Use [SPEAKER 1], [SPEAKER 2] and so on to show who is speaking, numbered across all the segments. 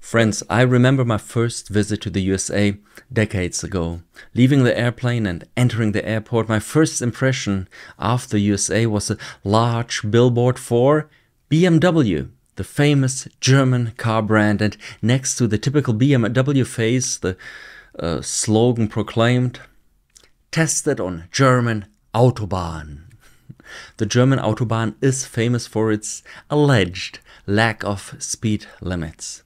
[SPEAKER 1] Friends, I remember my first visit to the USA decades ago. Leaving the airplane and entering the airport, my first impression of the USA was a large billboard for BMW, the famous German car brand, and next to the typical BMW face, the slogan proclaimed, "Tested on German Autobahn." The German Autobahn is famous for its alleged lack of speed limits.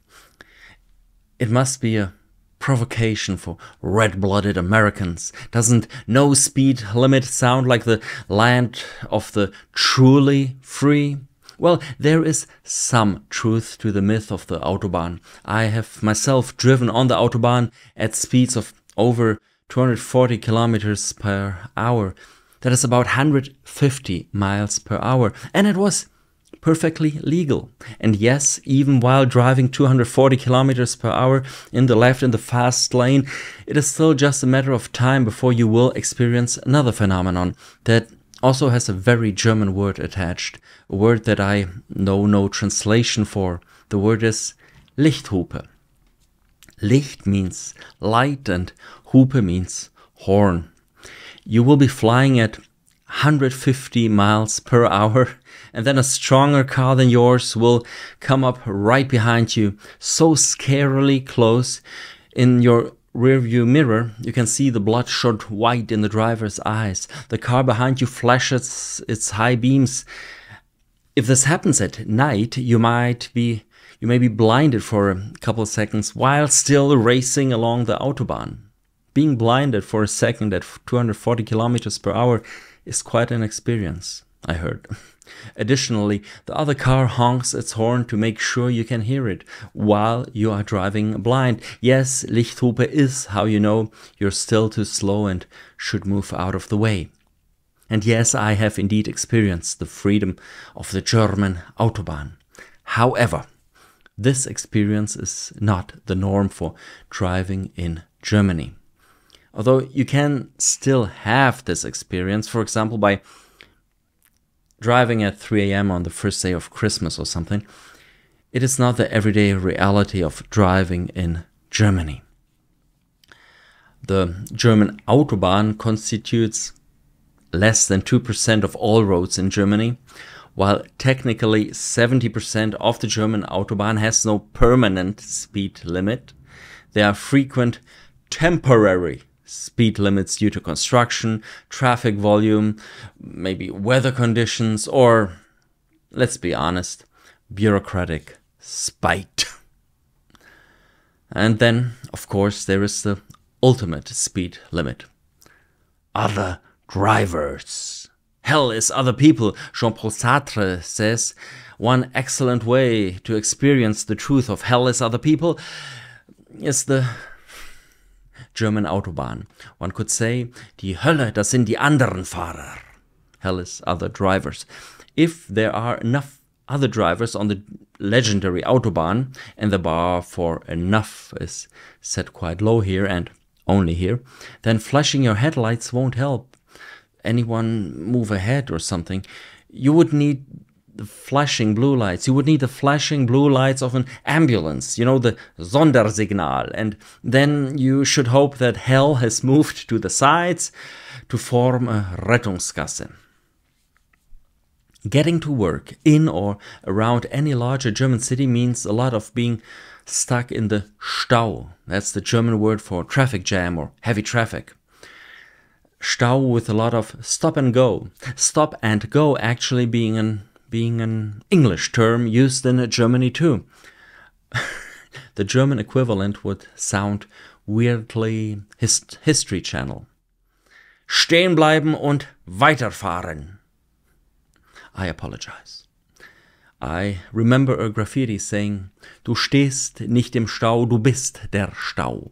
[SPEAKER 1] It must be a provocation for red-blooded Americans. Doesn't no speed limit sound like the land of the truly free? Well, there is some truth to the myth of the Autobahn. I have myself driven on the Autobahn at speeds of over 240 kilometers per hour. That is about 150 miles per hour. And it was perfectly legal. And yes, even while driving 240 kilometers per hour in the left in the fast lane, it is still just a matter of time before you will experience another phenomenon that also has a very German word attached, a word that I know no translation for. The word is Lichthupe. Licht means light and Hupe means horn. You will be flying at 150 miles per hour, and then a stronger car than yours will come up right behind you, so scarily close. In your rearview mirror, you can see the bloodshot white in the driver's eyes. The car behind you flashes its high beams. If this happens at night, you may be blinded for a couple of seconds while still racing along the Autobahn. Being blinded for a second at 240 kilometers per hour is quite an experience, I heard. Additionally, the other car honks its horn to make sure you can hear it while you are driving blind. Yes, Lichthupe is how you know you're still too slow and should move out of the way. And yes, I have indeed experienced the freedom of the German Autobahn. However, this experience is not the norm for driving in Germany. Although you can still have this experience, for example, by driving at 3 a.m. on the first day of Christmas or something, it is not the everyday reality of driving in Germany. The German Autobahn constitutes less than 2% of all roads in Germany, while technically 70% of the German Autobahn has no permanent speed limit. There are frequent temporary speed limits due to construction, traffic volume, maybe weather conditions, or, let's be honest, bureaucratic spite. And then, of course, there is the ultimate speed limit. Other drivers. Hell is other people. Jean-Paul Sartre says, one excellent way to experience the truth of hell is other people is the German Autobahn. One could say, die Hölle, das sind die anderen Fahrer. Hell is other drivers. If there are enough other drivers on the legendary Autobahn, and the bar for enough is set quite low here and only here, then flashing your headlights won't help anyone move ahead or something. You would need the flashing blue lights. You would need the flashing blue lights of an ambulance, you know, the Sondersignal. And then you should hope that hell has moved to the sides to form a Rettungsgasse. Getting to work in or around any larger German city means a lot of being stuck in the Stau. That's the German word for traffic jam or heavy traffic. Stau with a lot of stop and go. Stop and go actually being an English term used in Germany too. The German equivalent would sound weirdly History Channel. Stehen bleiben und weiterfahren. I apologize. I remember a graffiti saying, "Du stehst nicht im Stau, du bist der Stau."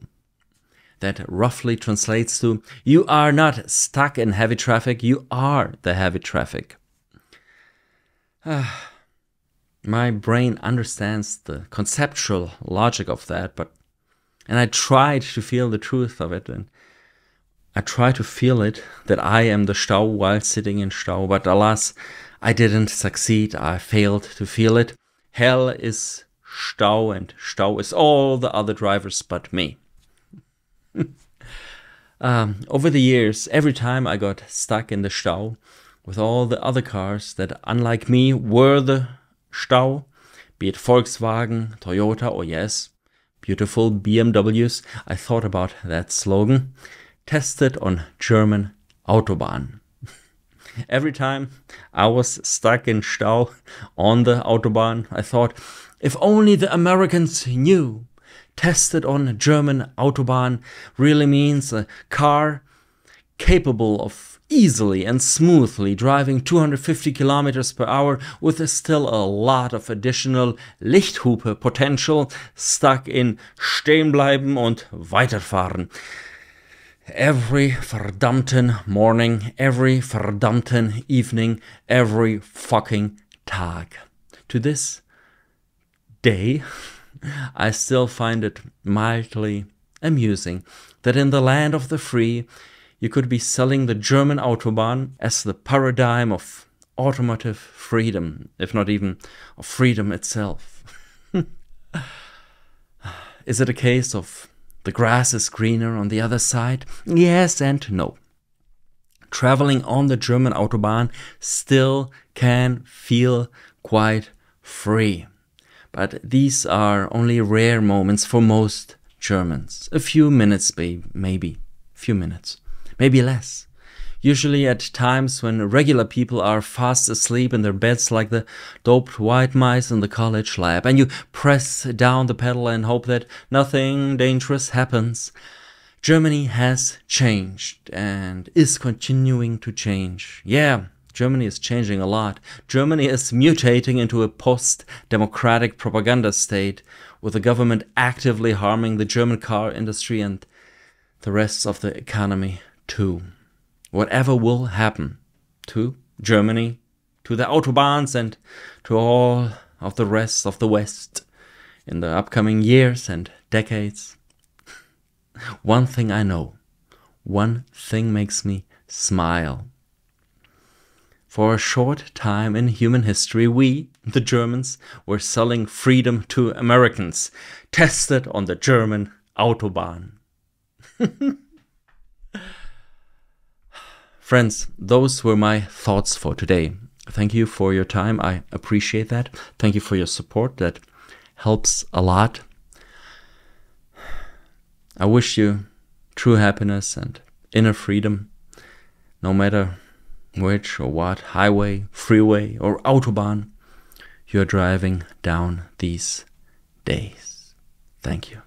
[SPEAKER 1] That roughly translates to, you are not stuck in heavy traffic, you are the heavy traffic. My brain understands the conceptual logic of that, and I tried to feel the truth of it, and I try to feel it, that I am the Stau while sitting in Stau, but alas, I didn't succeed, I failed to feel it. Hell is Stau, and Stau is all the other drivers but me. Over the years, every time I got stuck in the Stau with all the other cars that, unlike me, were the Stau, be it Volkswagen, Toyota, or yes, beautiful BMWs, I thought about that slogan, tested on German Autobahn. Every time I was stuck in Stau on the Autobahn, I thought, if only the Americans knew, tested on German Autobahn really means a car capable of easily and smoothly driving 250 kilometers per hour with still a lot of additional Lichthupe potential stuck in stehen bleiben und weiterfahren. Every verdammten morning, every verdammten evening, every fucking Tag. To this day, I still find it mildly amusing that in the land of the free, you could be selling the German Autobahn as the paradigm of automotive freedom, if not even of freedom itself. Is it a case of the grass is greener on the other side? Yes and no. Traveling on the German Autobahn still can feel quite free. But these are only rare moments for most Germans. A few minutes, maybe. Few minutes. Maybe less. Usually at times when regular people are fast asleep in their beds like the doped white mice in the college lab, and you press down the pedal and hope that nothing dangerous happens. Germany has changed and is continuing to change. Yeah, Germany is changing a lot. Germany is mutating into a post-democratic propaganda state with the government actively harming the German car industry and the rest of the economy too. Whatever will happen to Germany, to the Autobahns, and to all of the rest of the West in the upcoming years and decades, one thing I know, one thing makes me smile. For a short time in human history, we, the Germans, were selling freedom to Americans, tested on the German Autobahn. Friends, those were my thoughts for today. Thank you for your time. I appreciate that. Thank you for your support. That helps a lot. I wish you true happiness and inner freedom, no matter which or what highway, freeway, or Autobahn you're driving down these days. Thank you.